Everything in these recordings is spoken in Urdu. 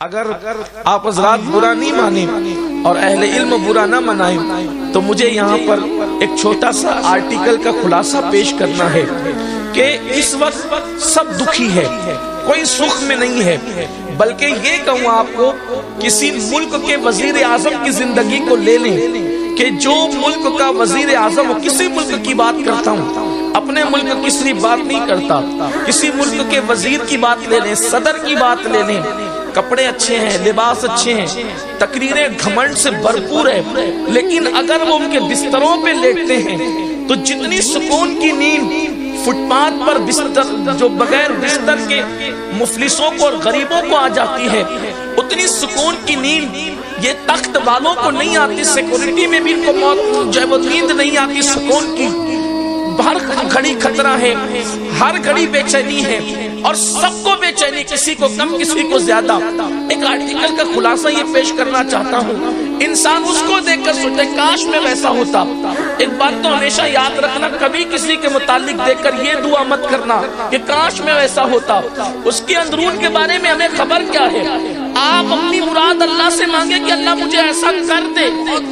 اگر آپ حضرات برا نہیں مانیں اور اہل علم برا نہ منائیں تو مجھے یہاں پر ایک چھوٹا سا آرٹیکل کا خلاصہ پیش کرنا ہے کہ اس وقت سب دکھی ہے، کوئی سکھ میں نہیں ہے، بلکہ یہ کہوں آپ کو کسی ملک کے وزیر اعظم کی زندگی کو لے لیں کہ جو ملک کا وزیر اعظم کسی ملک کی بات کرتا ہوں، اپنے ملک کی صرف بات نہیں کرتا، کسی ملک کے وزیر کی بات لے لیں، صدر کی بات لے لیں، کپڑے اچھے ہیں، لباس اچھے ہیں، تقریریں گھمنڈ سے بھرپور ہے، لیکن اگر وہ ان کے بستروں پہ لیٹتے ہیں تو جتنی سکون کی نیند فٹ پاتھ پر بستر جو بغیر بستر کے مفلسوں کو اور غریبوں کو آ جاتی ہے، اتنی سکون کی نیند یہ تخت والوں کو نہیں آتی، سیکورٹی میں بھی ان کو موت جو ہے وہ نیند نہیں آتی سکون کی، ہر گھڑی خطرہ ہے، ہر گھڑی بے چینی ہے اور سب کو بے چینی، کسی کو کم کسی کو زیادہ۔ ایک آرٹیکل کا خلاصہ یہ پیش کرنا چاہتا ہوں، انسان اس کو دیکھ کر سوچے کاش میں ویسا ہوتا۔ ایک بات تو ہمیشہ یاد رکھنا، کبھی کسی کے متعلق دیکھ کر یہ دعا مت کرنا کہ کاش میں ویسا ہوتا، اس کے اندرون کے بارے میں ہمیں خبر کیا ہے۔ آپ اپنی مراد اللہ سے مانگے کہ اللہ مجھے ایسا کر دے،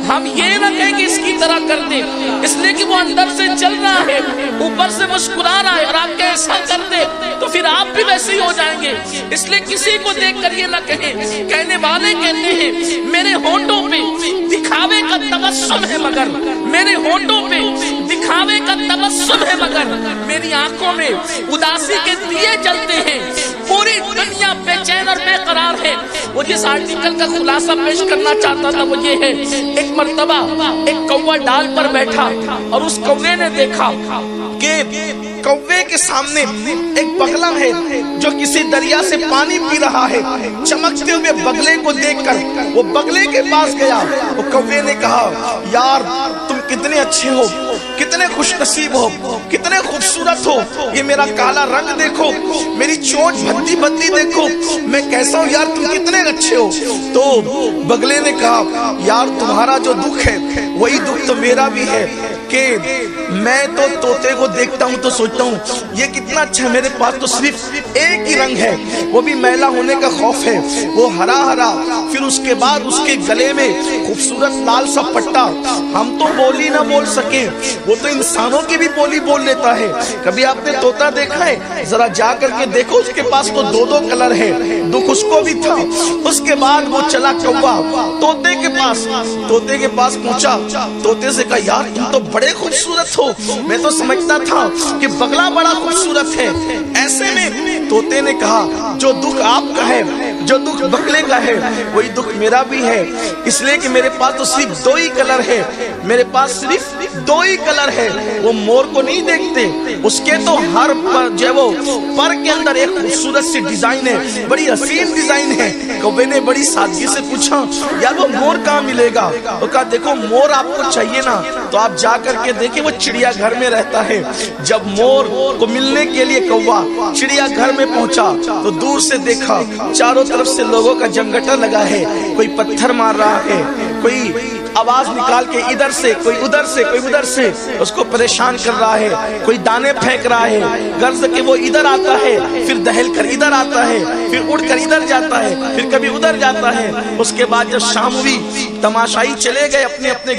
ہم یہ نہ کہیں کہ اس کی طرح کر دے، اس لیے کہ وہ اندر سے چل رہا ہے، اوپر سے مسکرا رہا ہے، اور آپ کے ایسا کر دے تو پھر آپ بھی ویسے ہی ہو جائیں گے۔ اس لیے کسی کو دیکھ کر یہ نہ کہیں، کہنے والے کہتے ہیں میرے ہونٹوں پہ دکھاوے کا تبسم ہے مگر، میرے ہونٹوں پہ دکھاوے کا تبسم ہے مگر میری آنکھوں میں اداسی کے دیے جلتے ہیں، پوری دنیا بے چین اور بے قرار ہے۔ وہ جس آرٹیکل کا خلاصہ پیش کرنا چاہتا تھا وہ یہ ہے، ایک مرتبہ ایک کوا ڈال پر بیٹھا اور اس کوے نے دیکھا کہ کوے کے سامنے ایک بگلا ہے جو کسی دریا سے پانی پی رہا ہے۔ چمکتے ہوئے بگلے کو دیکھ کر وہ بگلے کے پاس گیا، وہ کوے نے کہا یار تم کتنے اچھے ہو، کتنے خوش نصیب ہو، کتنے خوبصورت ہو، یہ میرا کالا رنگ دیکھو، میری چوٹ بھدی بھدی دیکھو، میں کیسا ہوں یار، تم کتنے اچھے ہو۔ تو بگلے نے کہا یار تمہارا جو دکھ ہے وہی دکھ تو میرا بھی ہے کہ میں تو طوطے کو دیکھتا ہوں تو سوچتا ہوں یہ کتنا اچھا ہے، میرے پاس تو صرف ایک ہی رنگ ہے، وہ بھی میلا ہونے کا خوف ہے، وہ ہرا ہرا، پھر اس کے بعد اس کے گلے میں خوبصورت لال سا پٹا، ہم تو بولی نہ بول سکے، وہ تو انسانوں کی بھی بولی بول لیتا ہے۔ کبھی آپ نے طوطا دیکھا ہے؟ ذرا جا کر کے دیکھو، اس کے پاس تو دو دو کلر ہے، دکھ اس کو بھی تھا۔ اس کے بعد وہ چلا کوا طوطے کے پاس پہنچا، طوطے سے کہا یار تم تو بڑے خوبصورت ہو، میں تو سمجھتا تھا کہ بگلا بڑا خوبصورت ہے۔ ایسے میں طوطے نے کہا جو دکھ آپ کا ہے، جو دکھ بگلے کا ہے وہی دکھ میرا بھی ہے، اس لیے کہ میرے پاس تو صرف دو ہی کلر ہے، میرے پاس صرف دو ہی کلر ہے۔ وہ مور کو نہیں دیکھتے، اس کے تو ہر جو ہے وہ پر کے اندر ایک خوبصورت سی ڈیزائن ہے، بڑی حسین ڈیزائن ہے۔ کوے نے بڑی سادگی سے پوچھا یار وہ مور کہاں ملے گا؟ وہ کہا دیکھو مور آپ کو چاہیے نا تو آپ جا کر کے دیکھیں، وہ چڑیا گھر میں رہتا ہے۔ جب مور کو ملنے کے لیے کوا چڑیا گھر میں پہنچا تو دور سے دیکھا چاروں طرف سے لوگوں کا جمگٹا لگا ہے، کوئی پتھر مار رہا ہے، کوئی آواز نکال کے ادھر سے، کوئی ادھر سے، کوئی ادھر سے اس کو پریشان کر رہا ہے، کوئی دانے پھینک رہا ہے، غرض کہ وہ ادھر آتا ہے پھر دہل کر ادھر آتا ہے، پھر اڑ کر ادھر جاتا ہے، پھر کبھی ادھر جاتا ہے۔ اس کے بعد جب شام ہوئی تماشائی چلے گئے اپنے اپنے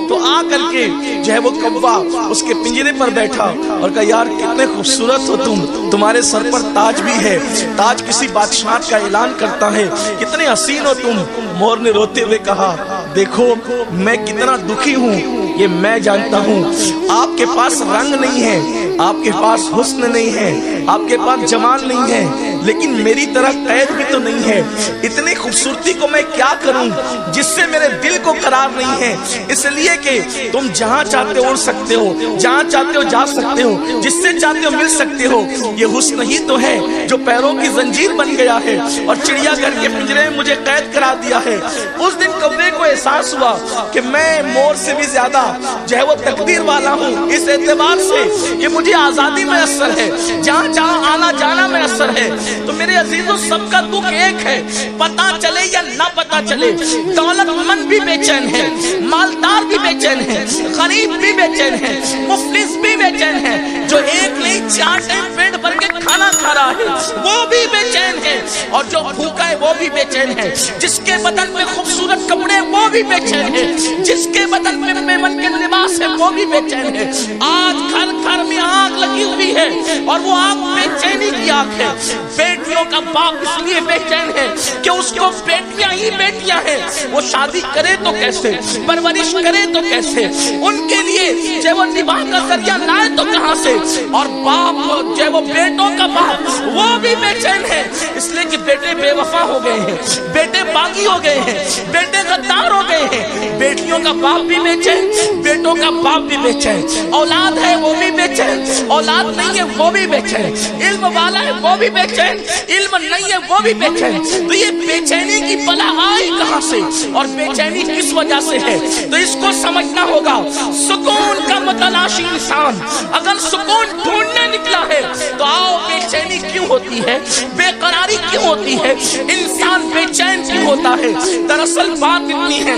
تو آ کر کے جو ہے وہ کوا اس کے پنجرے پر بیٹھا اور کہا یار کتنے خوبصورت ہو تم، تمہارے سر پر تاج بھی ہے، تاج کسی بادشاہ کا اعلان کرتا ہے، کتنے حسین ہو تم۔ مور نے روتے ہوئے کہا دیکھو میں کتنا دکھی ہوں یہ میں جانتا ہوں، آپ کے پاس رنگ نہیں ہے، آپ کے پاس حسن نہیں ہے، آپ کے پاس جمال نہیں ہے، لیکن میری طرح قید بھی تو نہیں ہے۔ اتنی خوبصورتی کو میں کیا کروں جس سے میرے دل کو قرار نہیں ہے، اس لیے کہ تم جہاں چاہتے ہو اڑ سکتے ہو، جہاں چاہتے ہو جا سکتے ہو، جس سے چاہتے ہو مل سکتے ہو، یہ حسن ہی تو ہے جو پیروں کی زنجیر بن گیا ہے اور چڑیا گھر کے پنجرے میں مجھے قید کرا دیا ہے۔ اس دن کوے کو احساس ہوا کہ میں مور سے بھی زیادہ جو ہے وہ تقدیر والا ہوں، اس اعتبار سے کہ مجھے آزادی میسر ہے، جہاں جہاں آنا جانا میسر ہے۔ تو میرے عزیزوں سب کا دکھ ایک ہے، پتا چلے یا نہ پتا چلے، دولت مند بھی بے چین ہے، مالدار بھی بے چین ہے، غریب بھی بے چین ہے، مفلس بھی بے چین ہے، جو ایک نہیں چار ٹائم پیٹ بھر کے کھانا کھا مرا ہے وہ بھی بے چین ہے، اور جو بھوکا ہے وہ بھی بے چین ہے، جس کے بدن میں خوبصورت کپڑے وہ بھی بے چین ہے، جس کے بدن میں میمن کے لباس ہے وہ بھی بے چین ہے۔ آج گھر گھر میں آگ لگی ہوئی ہے اور وہ آگ بے چینی کی آگ ہے۔ بیٹیوں کا باپ اس لیے بے چین ہے کہ اس کو بیٹیاں ہی بیٹیاں ہیں، وہ شادی کرے تو کیسے، پرورش کرے تو کیسے، ان کے لیے جو وہ نباہ کا ذریعہ لائے تو کہاں سے، اور باپ جو وہ بیٹوں کا باپ وہ بھی بے چین ہے، اس لیے کہ بیٹے بے وفا ہو گئے ہیں، بیٹے باغی ہو گئے ہیں، بیٹے غدار ہو گئے ہیں۔ بیٹیوں کا باپ بھی بے چین، بیٹوں کا باپ بھی بے چین، اولاد ہے وہ بھی بے چین، اولاد نہیں ہے وہ بھی بے چین، علم والا ہے وہ بھی بے چین، علم نہیں ہے وہ بھی بے چین۔ تو یہ بے چینی کی بلا آئی کہاں سے اور بے چینی کس وجہ سے ہے، تو اس کو سمجھنا ہوگا۔ سکون کا متلاشی انسان اگر سکون ڈھونڈنے نکلا ہے تو آؤ بے چینی کیوں ہوتی ہے، بے قراری کیوں ہوتی ہے، انسان بے چین کیوں ہوتا ہے۔ دراصل بات اتنی ہے،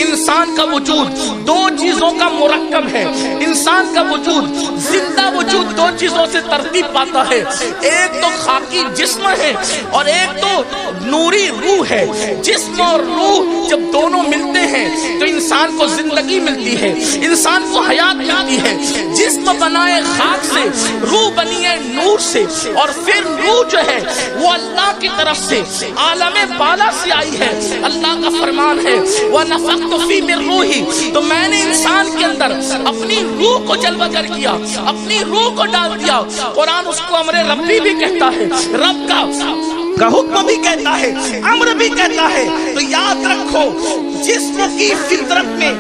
انسان کا وجود دو چیزوں کا مرکب ہے، انسان کا وجود زندہ وجود دو چیزوں سے ترتیب پاتا ہے، ایک تو خاکی جسم ہے اور ایک تو نوری روح ہے۔ جسم اور روح جب دونوں ملتے ہیں تو انسان کو زندگی ملتی ہے، انسان کو حیات ملتی ہے۔ جسم بنائے خاک سے، روح بنی ہے نور سے، اور پھر روح جو ہے وہ اللہ کی طرف سے عالم بالا سے آئی ہے۔ اللہ کا فرمان ہے وَنَفَخْتُ فِي مِن رُوحِي، تو میں نے انسان کے اندر اپنی روح کو جلوہ گر کیا، اپنی روح کو ڈال دیا۔ قرآن اس کو امر ربی بھی کہتا ہے، رب کا حکم بھی کہتا ہے، امر بھی کہتا ہے۔ تو یاد رکھو جسم کی فطرت میں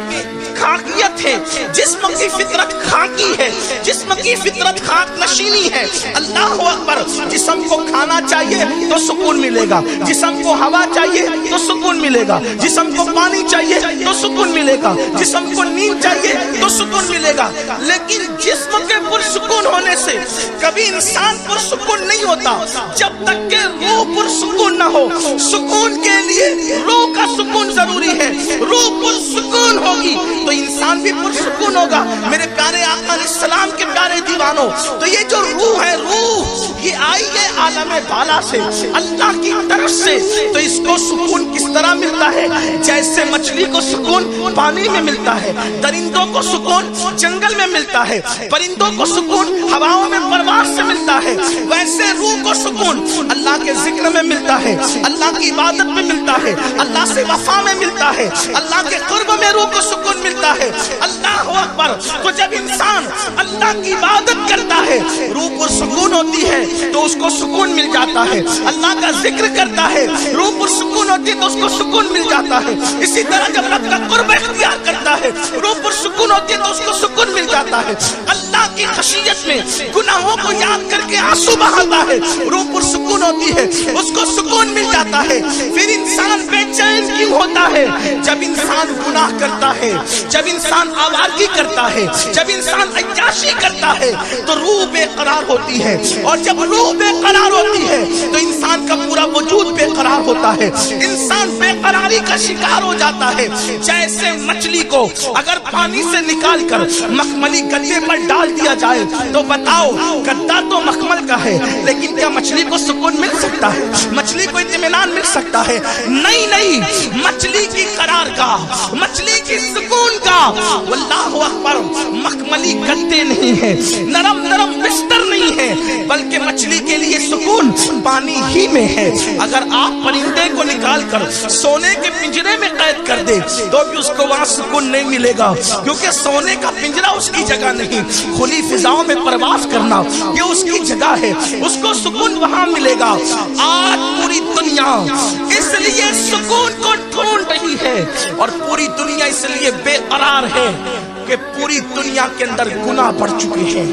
خاکیت ہے، جسم کی فطرت خاکی ہے، جسم کی فطرت خاک نشینی ہے۔ اللہ اکبر، جسم کو کھانا چاہیے تو سکون ملے گا، جسم کو ہوا چاہیے تو سکون ملے گا، جسم کو پانی چاہیے تو سکون ملے گا، جسم کو نیند چاہیے تو سکون ملے گا۔ لیکن جسم کے پرسکون ہونے سے کبھی انسان پرسکون نہیں ہوتا جب تک کہ روح پرسکون نہ ہو۔ سکون کے لیے روح کا سکون ضروری ہے، روح پرسکون ہوگی تو انسان بھی پرسکون ہوگا۔ میرے پیارے آقا علیہ السلام کے پیارے دیوانوں، تو یہ جو روح ہے، روح یہ آئی ہے عالم بالا سے، اللہ کی طرف سے۔ تو اس کو سکون کس طرح ملتا ہے؟ جیسے مچھلی کو سکون پانی میں ملتا ہے، درندوں کو سکون جنگل میں ملتا ہے، پرندوں کو سکون ہواؤں میں پرواز سے ملتا ہے، ویسے روح کو سکون اللہ کے ذکر میں ملتا ہے، اللہ کی عبادت میں ملتا ہے، اللہ سے وفا میں ملتا ہے، اللہ کے قرب میں روح کو سکون ملتا ہے۔ اللہ اکبر، تو جب انسان اللہ کی عبادت کرتا ہے روح کو سکون ہوتی ہے تو اس کو سکون مل جاتا ہے، اللہ کا ذکر کرتا ہے روح کو سکون ہوتی ہے تو اس کو سکون مل جاتا ہے۔ اسی طرح جب رب کا قرب اختیار کرتا ہے روح پر سکون ہوتی ہے تو اس کو سکون مل جاتا ہے۔ اللہ کی خشیت میں گناہوں کو یاد کر کے آنسو بہاتا ہے، روح پر سکون ہوتی ہے اس کو سکون مل جاتا ہے۔ پھر انسان بے چین کیوں ہوتا ہے؟ جب انسان گناہ کرتا ہے، جب انسان آوارگی کرتا ہے، جب انسان عیاشی کرتا ہے تو روح بے قرار ہوتی ہے، اور جب روح بے قرار ہوتی ہے تو انسان کا پورا وجود بے قرار ہوتا ہے، انسان بے قراری کا شکار ہو جاتا ہے۔ جیسے مچھلی کو اگر پانی سے نکال کر مخملی گدے پر ڈال دیا جائے تو بتاؤ گدا تو مخمل کا ہے لیکن کیا مچھلی کو سکون مل سکتا ہے؟ مچھلی کو اطمینان مل سکتا ہے؟ نہیں نہیں، مچھلی کی قرار گاہ، مچھلی کی سکون گاہ واللہ اکبر مخملی گدے نہیں ہے، نرم نرم بستر نہیں ہے، بلکہ مچھلی کے لیے سکون پانی ہی میں ہے۔ اگر آپ پرندے کو نکال کر سونے کے پنجرے میں قید کر دے تو بھی اس کو وہاں سکون نہیں ملے گا، کیونکہ سونے کا پنجرا اس کی جگہ نہیں، کھلی فضاؤں میں پرواز کرنا یہ اس کی جگہ ہے، اس کو سکون وہاں ملے گا۔ آج پوری دنیا اس لیے سکون کو ڈھونڈ رہی ہے اور پوری دنیا اس لیے بے قرار ہے کہ پوری دنیا کے اندر گناہ بڑھ چکے ہیں۔